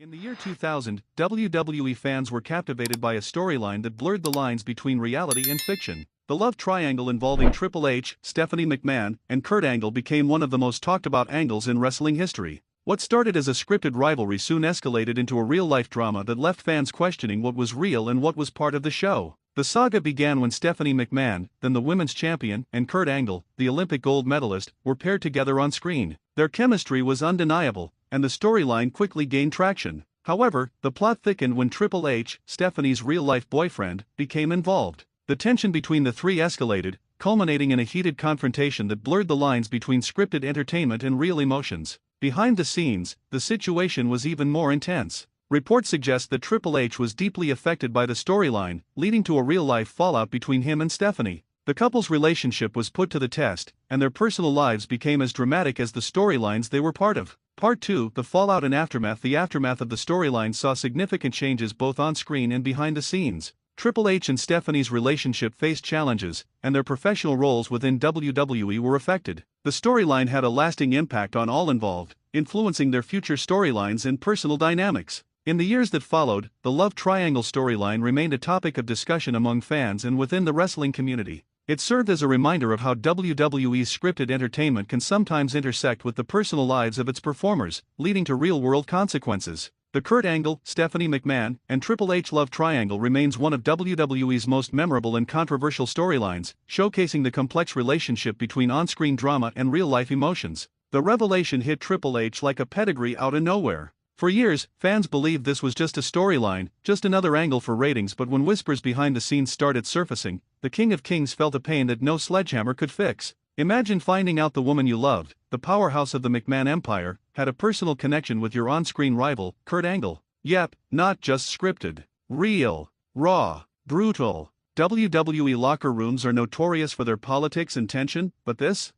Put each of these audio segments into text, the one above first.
In the year 2000, WWE fans were captivated by a storyline that blurred the lines between reality and fiction. The love triangle involving Triple H, Stephanie McMahon, and Kurt Angle became one of the most talked about angles in wrestling history. What started as a scripted rivalry soon escalated into a real-life drama that left fans questioning what was real and what was part of the show. The saga began when Stephanie McMahon, then the women's champion, and Kurt Angle, the Olympic gold medalist, were paired together on screen. Their chemistry was undeniable, and the storyline quickly gained traction. However, the plot thickened when Triple H, Stephanie's real-life boyfriend, became involved. The tension between the three escalated, culminating in a heated confrontation that blurred the lines between scripted entertainment and real emotions. Behind the scenes, the situation was even more intense. Reports suggest that Triple H was deeply affected by the storyline, leading to a real-life fallout between him and Stephanie. The couple's relationship was put to the test, and their personal lives became as dramatic as the storylines they were part of. Part 2, The Fallout and Aftermath. The aftermath of the storyline saw significant changes both on-screen and behind the scenes. Triple H and Stephanie's relationship faced challenges, and their professional roles within WWE were affected. The storyline had a lasting impact on all involved, influencing their future storylines and personal dynamics. In the years that followed, the love triangle storyline remained a topic of discussion among fans and within the wrestling community. It served as a reminder of how WWE's scripted entertainment can sometimes intersect with the personal lives of its performers, leading to real-world consequences. The Kurt Angle, Stephanie McMahon, and Triple H love triangle remains one of WWE's most memorable and controversial storylines, showcasing the complex relationship between on-screen drama and real-life emotions. The revelation hit Triple H like a pedigree out of nowhere. For years, fans believed this was just a storyline, just another angle for ratings, but when whispers behind the scenes started surfacing, the King of Kings felt a pain that no sledgehammer could fix. Imagine finding out the woman you loved, the powerhouse of the McMahon Empire, had a personal connection with your on-screen rival, Kurt Angle. Yep, not just scripted. Real. Raw. Brutal. WWE locker rooms are notorious for their politics and tension, but this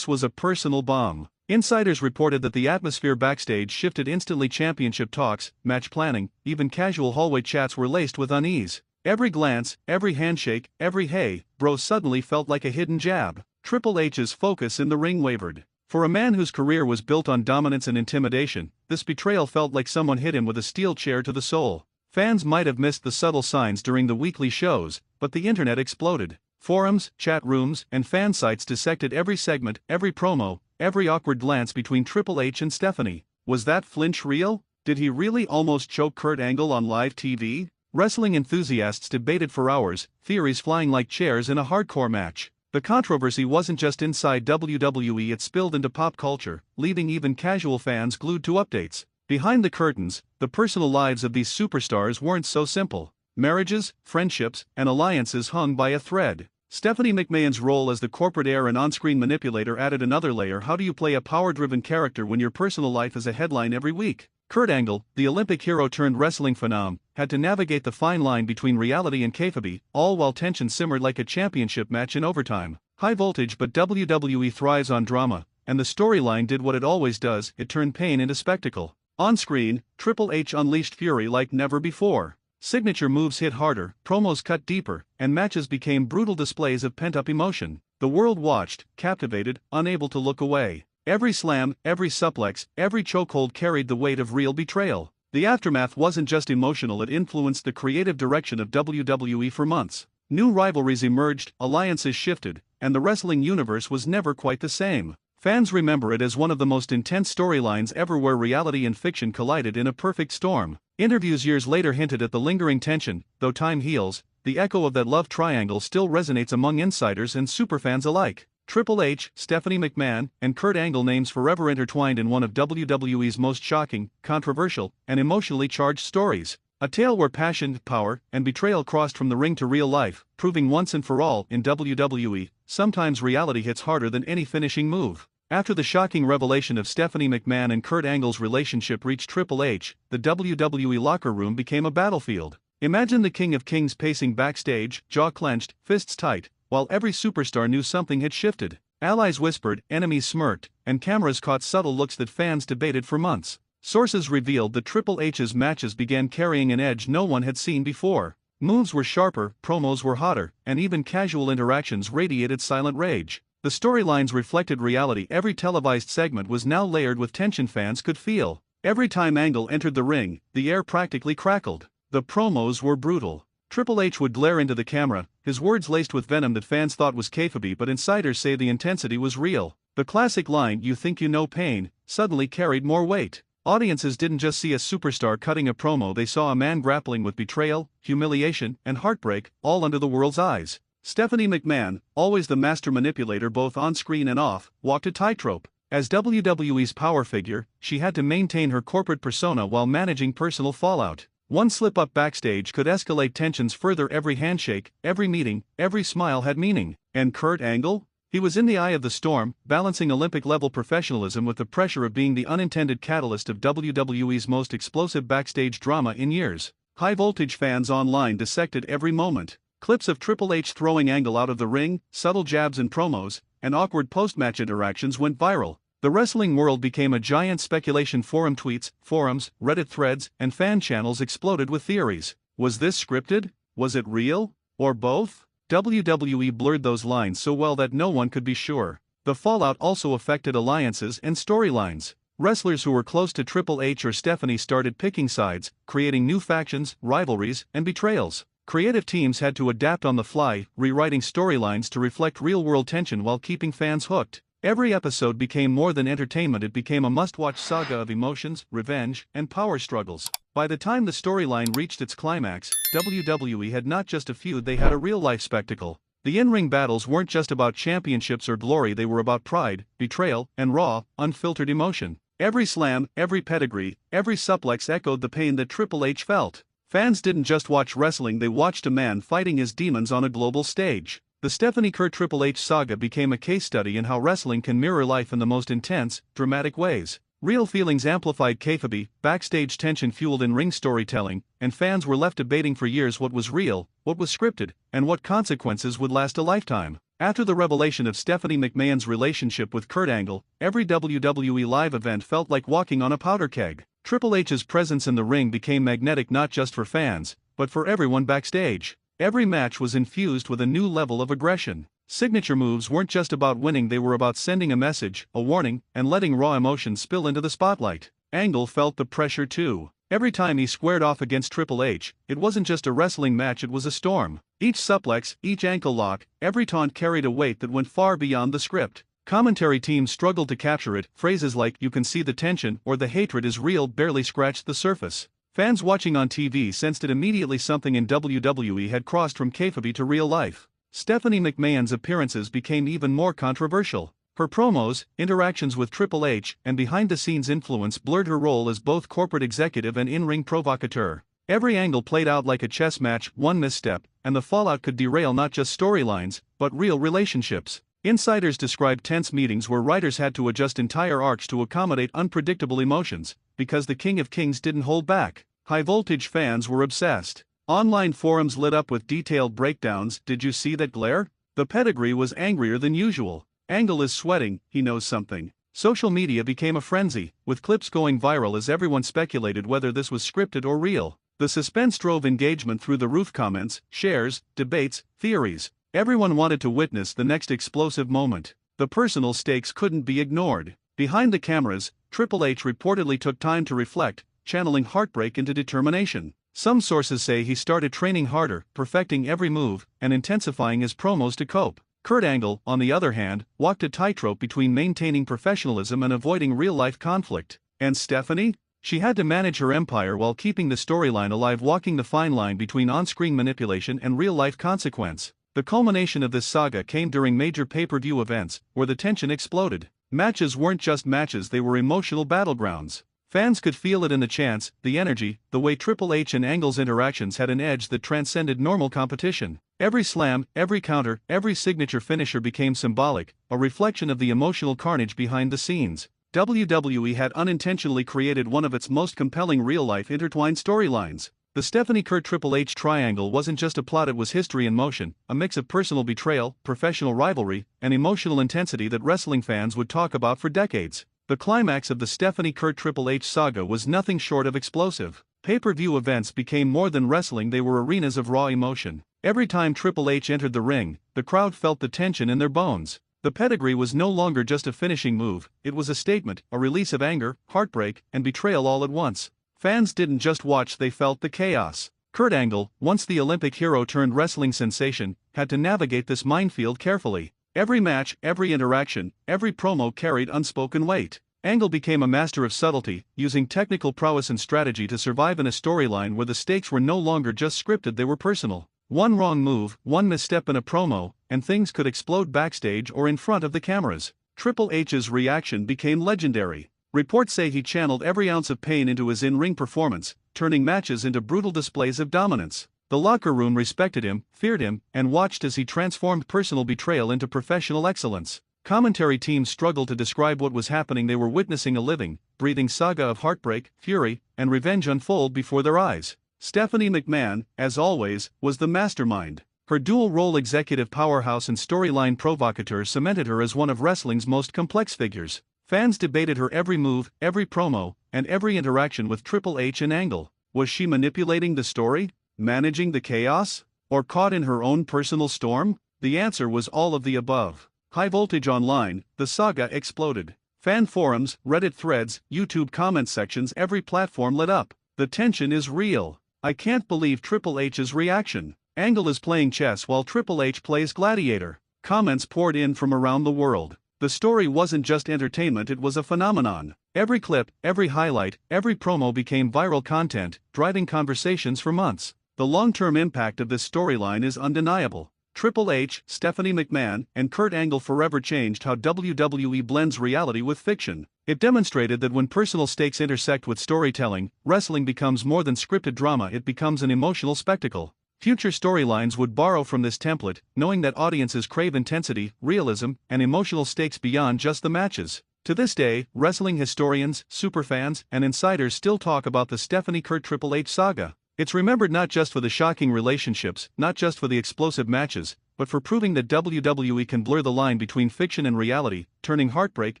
was a personal bomb. Insiders reported that the atmosphere backstage shifted instantly. Championship talks, match planning, even casual hallway chats were laced with unease. Every glance, every handshake, every "hey, bro" suddenly felt like a hidden jab. Triple H's focus in the ring wavered. For a man whose career was built on dominance and intimidation, this betrayal felt like someone hit him with a steel chair to the soul. Fans might have missed the subtle signs during the weekly shows, but the internet exploded. Forums, chat rooms, and fan sites dissected every segment, every promo, every awkward glance between Triple H and Stephanie. Was that flinch real? Did he really almost choke Kurt Angle on live TV? Wrestling enthusiasts debated for hours, theories flying like chairs in a hardcore match. The controversy wasn't just inside WWE, it spilled into pop culture, leaving even casual fans glued to updates. Behind the curtains, the personal lives of these superstars weren't so simple. Marriages, friendships, and alliances hung by a thread. Stephanie McMahon's role as the corporate heir and on-screen manipulator added another layer. How do you play a power-driven character when your personal life is a headline every week? Kurt Angle, the Olympic hero turned wrestling phenom, had to navigate the fine line between reality and kayfabe, all while tension simmered like a championship match in overtime. High voltage, but WWE thrives on drama, and the storyline did what it always does, it turned pain into spectacle. On-screen, Triple H unleashed fury like never before. Signature moves hit harder, promos cut deeper, and matches became brutal displays of pent-up emotion. The world watched, captivated, unable to look away. Every slam, every suplex, every chokehold carried the weight of real betrayal. The aftermath wasn't just emotional, it influenced the creative direction of WWE for months. New rivalries emerged, alliances shifted, and the wrestling universe was never quite the same. Fans remember it as one of the most intense storylines ever, where reality and fiction collided in a perfect storm. Interviews years later hinted at the lingering tension. Though time heals, the echo of that love triangle still resonates among insiders and superfans alike. Triple H, Stephanie McMahon, and Kurt Angle, names forever intertwined in one of WWE's most shocking, controversial, and emotionally charged stories. A tale where passion, power, and betrayal crossed from the ring to real life, proving once and for all, in WWE, sometimes reality hits harder than any finishing move. After the shocking revelation of Stephanie McMahon and Kurt Angle's relationship reached Triple H, the WWE locker room became a battlefield. Imagine the King of Kings pacing backstage, jaw clenched, fists tight, while every superstar knew something had shifted. Allies whispered, enemies smirked, and cameras caught subtle looks that fans debated for months. Sources revealed that Triple H's matches began carrying an edge no one had seen before. Moves were sharper, promos were hotter, and even casual interactions radiated silent rage. The storylines reflected reality. Every televised segment was now layered with tension fans could feel. Every time Angle entered the ring, the air practically crackled. The promos were brutal. Triple H would glare into the camera, his words laced with venom that fans thought was kayfabe, but insiders say the intensity was real. The classic line, "You think you know pain," suddenly carried more weight. Audiences didn't just see a superstar cutting a promo, they saw a man grappling with betrayal, humiliation, and heartbreak, all under the world's eyes. Stephanie McMahon, always the master manipulator both on-screen and off, walked a tightrope. As WWE's power figure, she had to maintain her corporate persona while managing personal fallout. One slip-up backstage could escalate tensions further. Every handshake, every meeting, every smile had meaning. And Kurt Angle? He was in the eye of the storm, balancing Olympic-level professionalism with the pressure of being the unintended catalyst of WWE's most explosive backstage drama in years. High-voltage fans online dissected every moment. Clips of Triple H throwing Angle out of the ring, subtle jabs and promos, and awkward post-match interactions went viral. The wrestling world became a giant speculation forum. Tweets, forums, Reddit threads, and fan channels exploded with theories. Was this scripted? Was it real? Or both? WWE blurred those lines so well that no one could be sure. The fallout also affected alliances and storylines. Wrestlers who were close to Triple H or Stephanie started picking sides, creating new factions, rivalries, and betrayals. Creative teams had to adapt on the fly, rewriting storylines to reflect real-world tension while keeping fans hooked. Every episode became more than entertainment, it became a must-watch saga of emotions, revenge, and power struggles. By the time the storyline reached its climax, WWE had not just a feud, they had a real-life spectacle. The in-ring battles weren't just about championships or glory, they were about pride, betrayal, and raw, unfiltered emotion. Every slam, every pedigree, every suplex echoed the pain that Triple H felt. Fans didn't just watch wrestling, they watched a man fighting his demons on a global stage. The Stephanie Triple H saga became a case study in how wrestling can mirror life in the most intense, dramatic ways. Real feelings amplified kayfabe, backstage tension fueled in-ring storytelling, and fans were left debating for years what was real, what was scripted, and what consequences would last a lifetime. After the revelation of Stephanie McMahon's relationship with Kurt Angle, every WWE live event felt like walking on a powder keg. Triple H's presence in the ring became magnetic not just for fans, but for everyone backstage. Every match was infused with a new level of aggression. Signature moves weren't just about winning, they were about sending a message, a warning, and letting raw emotions spill into the spotlight. Angle felt the pressure too. Every time he squared off against Triple H, it wasn't just a wrestling match, it was a storm. Each suplex, each ankle lock, every taunt carried a weight that went far beyond the script. Commentary teams struggled to capture it. Phrases like "you can see the tension" or "the hatred is real" barely scratched the surface. Fans watching on TV sensed it immediately, something in WWE had crossed from kayfabe to real life. Stephanie McMahon's appearances became even more controversial. Her promos, interactions with Triple H, and behind-the-scenes influence blurred her role as both corporate executive and in-ring provocateur. Every angle played out like a chess match, one misstep, and the fallout could derail not just storylines, but real relationships. Insiders described tense meetings where writers had to adjust entire arcs to accommodate unpredictable emotions, because the King of Kings didn't hold back. High-voltage fans were obsessed. Online forums lit up with detailed breakdowns. Did you see that glare? The pedigree was angrier than usual. Angle is sweating, he knows something. Social media became a frenzy, with clips going viral as everyone speculated whether this was scripted or real. The suspense drove engagement through the roof. Comments, shares, debates, theories. Everyone wanted to witness the next explosive moment. The personal stakes couldn't be ignored. Behind the cameras, Triple H reportedly took time to reflect, channeling heartbreak into determination. Some sources say he started training harder, perfecting every move, and intensifying his promos to cope. Kurt Angle, on the other hand, walked a tightrope between maintaining professionalism and avoiding real-life conflict. And Stephanie? She had to manage her empire while keeping the storyline alive, walking the fine line between on-screen manipulation and real-life consequence. The culmination of this saga came during major pay-per-view events, where the tension exploded. Matches weren't just matches, they were emotional battlegrounds. Fans could feel it in the chants, the energy, the way Triple H and Angle's interactions had an edge that transcended normal competition. Every slam, every counter, every signature finisher became symbolic, a reflection of the emotional carnage behind the scenes. WWE had unintentionally created one of its most compelling real-life intertwined storylines. The Stephanie Triple H triangle wasn't just a plot, it was history in motion, a mix of personal betrayal, professional rivalry, and emotional intensity that wrestling fans would talk about for decades. The climax of the Stephanie Triple H saga was nothing short of explosive. Pay-per-view events became more than wrestling, they were arenas of raw emotion. Every time Triple H entered the ring, the crowd felt the tension in their bones. The pedigree was no longer just a finishing move, it was a statement, a release of anger, heartbreak, and betrayal all at once. Fans didn't just watch, they felt the chaos. Kurt Angle, once the Olympic hero turned wrestling sensation, had to navigate this minefield carefully. Every match, every interaction, every promo carried unspoken weight. Angle became a master of subtlety, using technical prowess and strategy to survive in a storyline where the stakes were no longer just scripted, they were personal. One wrong move, one misstep in a promo, and things could explode backstage or in front of the cameras. Triple H's reaction became legendary. Reports say he channeled every ounce of pain into his in-ring performance, turning matches into brutal displays of dominance. The locker room respected him, feared him, and watched as he transformed personal betrayal into professional excellence. Commentary teams struggled to describe what was happening. They were witnessing a living, breathing saga of heartbreak, fury, and revenge unfold before their eyes. Stephanie McMahon, as always, was the mastermind. Her dual-role executive powerhouse and storyline provocateur cemented her as one of wrestling's most complex figures. Fans debated her every move, every promo, and every interaction with Triple H and Angle. Was she manipulating the story, managing the chaos, or caught in her own personal storm? The answer was all of the above. High voltage online, the saga exploded. Fan forums, Reddit threads, YouTube comment sections, every platform lit up. The tension is real. I can't believe Triple H's reaction. Angle is playing chess while Triple H plays gladiator. Comments poured in from around the world. The story wasn't just entertainment, it was a phenomenon. Every clip, every highlight, every promo became viral content, driving conversations for months. The long-term impact of this storyline is undeniable. Triple H, Stephanie McMahon, and Kurt Angle forever changed how WWE blends reality with fiction. It demonstrated that when personal stakes intersect with storytelling, wrestling becomes more than scripted drama, it becomes an emotional spectacle. Future storylines would borrow from this template, knowing that audiences crave intensity, realism, and emotional stakes beyond just the matches. To this day, wrestling historians, superfans, and insiders still talk about the Stephanie Kurt Triple H saga. It's remembered not just for the shocking relationships, not just for the explosive matches, but for proving that WWE can blur the line between fiction and reality, turning heartbreak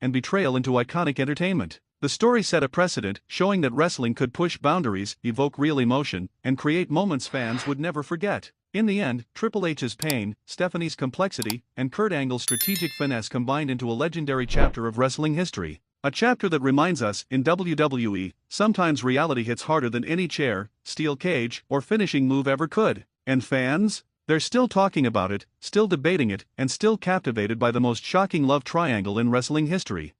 and betrayal into iconic entertainment. The story set a precedent, showing that wrestling could push boundaries, evoke real emotion, and create moments fans would never forget. In the end, Triple H's pain, Stephanie's complexity, and Kurt Angle's strategic finesse combined into a legendary chapter of wrestling history. A chapter that reminds us, in WWE, sometimes reality hits harder than any chair, steel cage, or finishing move ever could. And fans? They're still talking about it, still debating it, and still captivated by the most shocking love triangle in wrestling history.